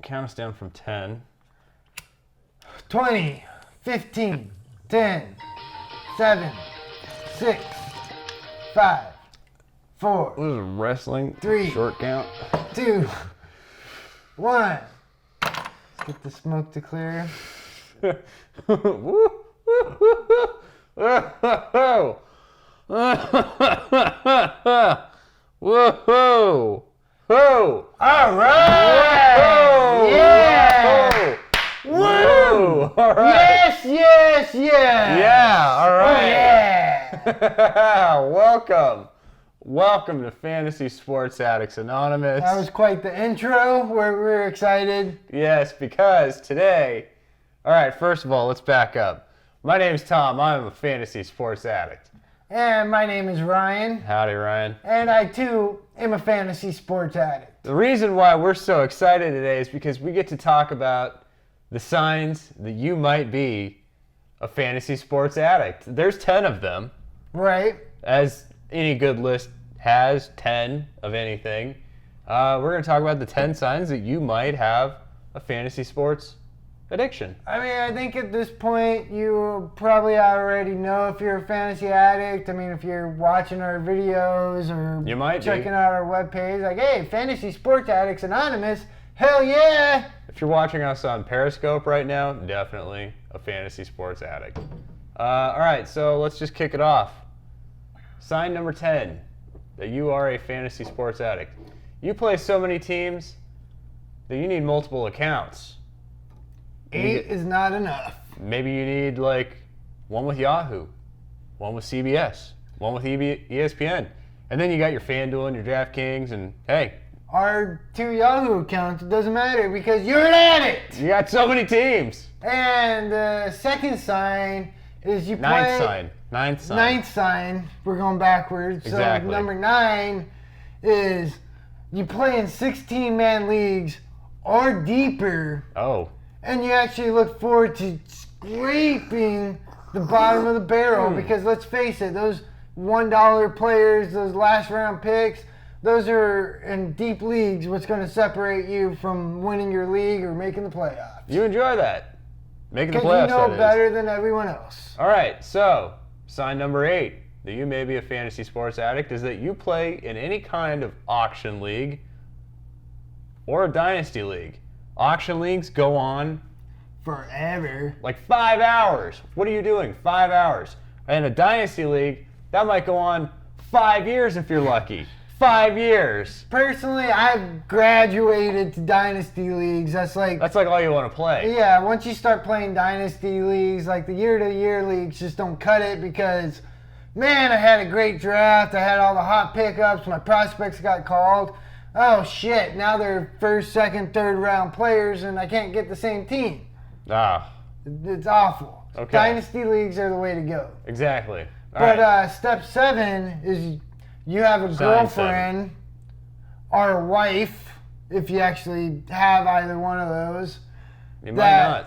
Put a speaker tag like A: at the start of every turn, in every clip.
A: count us down from 10.
B: 20, 15, 10, 7, 6, 5, 4.
A: This is wrestling
B: 3.
A: short count.
B: 2, 1. Let's get the smoke to clear.
A: Woo! Whoa! Whoa! Whoa!
B: All right!
A: Whoa!
B: Yeah!
A: Whoa! Whoa! All right!
B: Yes!
A: Yeah! All right!
B: Oh, yeah!
A: Welcome to Fantasy Sports Addicts Anonymous.
B: That was quite the intro. We're excited.
A: Yes, because today... All right, first of all, let's back up. My name's Tom. I'm a Fantasy Sports Addict.
B: And my name is Ryan.
A: Howdy, Ryan.
B: And I, too, am a fantasy sports addict.
A: The reason why we're so excited today is because we get to talk about the signs that you might be a fantasy sports addict. There's 10 of them.
B: Right.
A: As any good list has 10 of anything. We're going to talk about the 10 signs that you might have a fantasy sports addiction.
B: I mean, I think at this point you probably already know if you're a fantasy addict. I mean, if you're watching our videos or
A: You might
B: checking
A: be.
B: out our webpage, like, hey, Fantasy Sports Addicts Anonymous, hell yeah!
A: If you're watching us on Periscope right now, definitely a fantasy sports addict. All right, so let's just kick it off. Sign number 10, that you are a fantasy sports addict. You play so many teams that you need multiple accounts.
B: 8 is not enough.
A: Maybe you need like one with Yahoo, one with CBS, one with ESPN, and then you got your FanDuel and your DraftKings, and hey,
B: Our 2 Yahoo accounts, it doesn't matter because you're an addict!
A: you got so many teams.
B: And the second sign is you play...
A: Ninth sign.
B: Ninth sign, we're going backwards.
A: Exactly.
B: So number 9 is you play in 16-man leagues or deeper,
A: Oh.
B: and you actually look forward to scraping the bottom of the barrel because let's face it, those $1 players, those last round picks, those are in deep leagues what's going to separate you from winning your league or making the playoffs.
A: You enjoy that. Making the
B: Because
A: playoffs,
B: you know
A: that is.
B: better than everyone else.
A: All right, so sign number 8 that you may be a fantasy sports addict is that you play in any kind of auction league or a dynasty league. Auction leagues go on
B: Forever.
A: like 5 hours. What are you doing? 5 hours. And a dynasty league, that might go on 5 years if you're lucky. 5 years.
B: Personally, I've graduated to dynasty leagues. That's like
A: all you want to play.
B: yeah, once you start playing dynasty leagues, like the year-to-year leagues just don't cut it because, man, I had a great draft. I had all the hot pickups. My prospects got called. Oh, shit. Now they're first, second, third round players, and I can't get the same team.
A: Ah,
B: It's awful.
A: Okay.
B: Dynasty leagues are the way to go.
A: exactly. All
B: But
A: right.
B: step 7 is you have a
A: Sign
B: girlfriend or a wife, if you actually have either one of those.
A: You might
B: that-
A: not.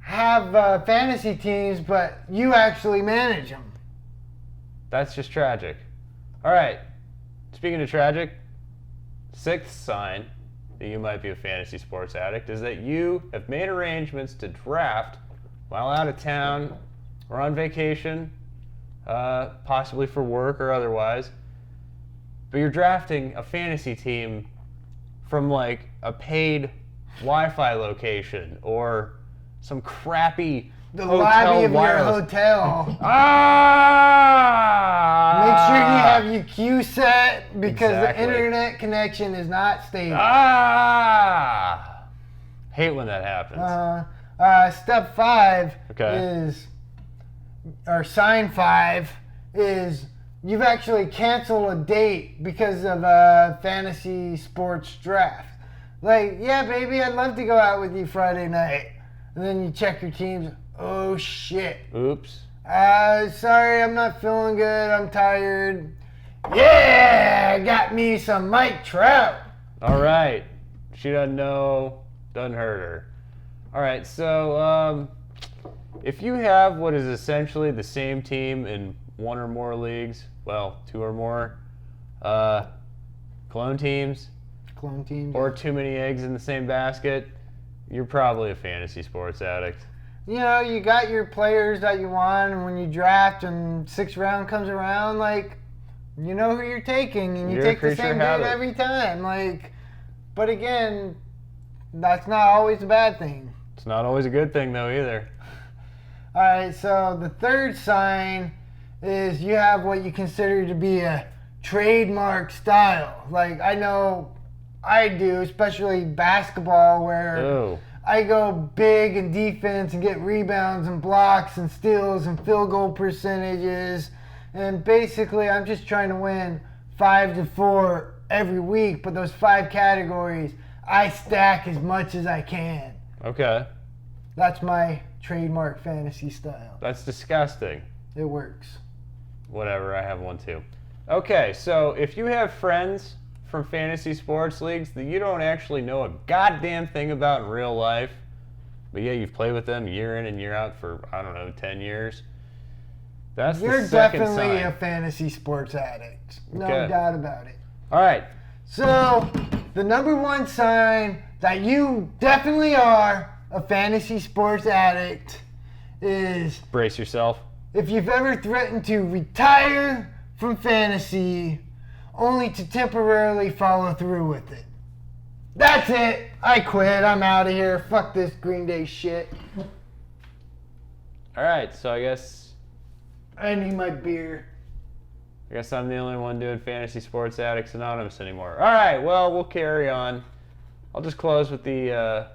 B: Have fantasy teams, but you actually manage them.
A: That's just tragic. All right. Speaking of tragic, 6th sign that you might be a fantasy sports addict is that you have made arrangements to draft while out of town or on vacation, possibly for work or otherwise. But you're drafting a fantasy team from like a paid Wi-Fi location or some crappy
B: The
A: hotel
B: lobby of
A: wireless.
B: your hotel.
A: Ah!
B: Make sure you have your queue set because
A: Exactly.
B: the internet connection is not stable.
A: Ah! Hate when that happens.
B: Step 5
A: Okay.
B: is, or sign 5 is you've actually canceled a date because of a fantasy sports draft. Like, yeah, baby, I'd love to go out with you Friday night. And then you check your teams. Oh, shit.
A: Oops.
B: Sorry, I'm not feeling good. I'm tired. Yeah, I got me some Mike Trout.
A: All right. She doesn't know. Doesn't hurt her. All right. So, if you have what is essentially the same team in one or more leagues, well, 2 or more, clone teams.
B: clone teams.
A: or too many eggs in the same basket, you're probably a fantasy sports addict.
B: You know, you got your players that you want, and when you draft and 6th round comes around, like, you know who you're taking, and you
A: You're a
B: take the
A: creature
B: same
A: of
B: dude
A: habit.
B: every time. Like, but again, that's not always a bad thing.
A: It's not always a good thing, though, either.
B: All right, so the third sign is you have what you consider to be a trademark style. Like, I know I do, especially basketball, where
A: Oh,
B: I go big in defense and get rebounds and blocks and steals and field goal percentages. And basically, I'm just trying to win 5-4 every week. But those 5 categories, I stack as much as I can.
A: okay.
B: That's my trademark fantasy style.
A: That's disgusting.
B: It works.
A: Whatever, I have one too. Okay, so if you have friends from fantasy sports leagues that you don't actually know a goddamn thing about in real life, but yeah, you've played with them year in and year out for, I don't know, 10 years, that's
B: You're
A: the second
B: definitely
A: sign.
B: a fantasy sports addict. No
A: Okay.
B: doubt about it.
A: All right,
B: So, the number one sign that you definitely are a fantasy sports addict is
A: brace yourself.
B: if you've ever threatened to retire from fantasy only to temporarily follow through with it. That's it. I quit. I'm out of here. Fuck this Green Day shit.
A: All right, so I guess
B: I need my beer.
A: I'm the only one doing Fantasy Sports Addicts Anonymous anymore. All right, well, we'll carry on. I'll just close with the,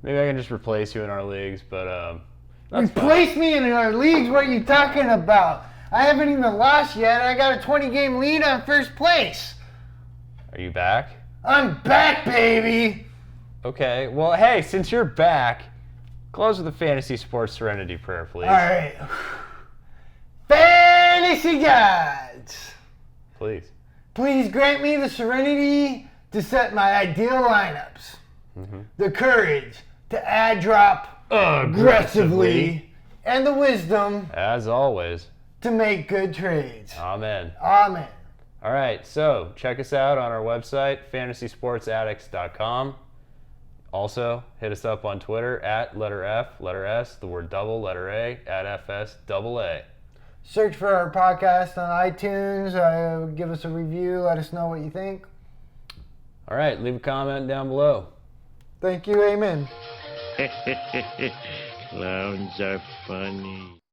A: maybe I can just replace you in our leagues, but, that's fine.
B: Replace me in our leagues? What are you talking about? I haven't even lost yet. I got a 20-game lead on first place.
A: Are you back?
B: I'm back, baby.
A: Okay, well, hey, since you're back, close with the Fantasy Sports Serenity prayer, please.
B: All right. Fantasy gods,
A: Please.
B: please grant me the serenity to set my ideal lineups, the courage to add drop aggressively, and the wisdom
A: As always.
B: to make good trades.
A: Amen.
B: Amen.
A: All right, so check us out on our website, fantasysportsaddicts.com. Also, hit us up on Twitter at letter F, letter S, the word double, letter A, at FSAA.
B: Search for our podcast on iTunes. Give us a review. Let us know what you think.
A: All right, leave a comment down below.
B: Thank you. Amen.
C: Clowns are funny.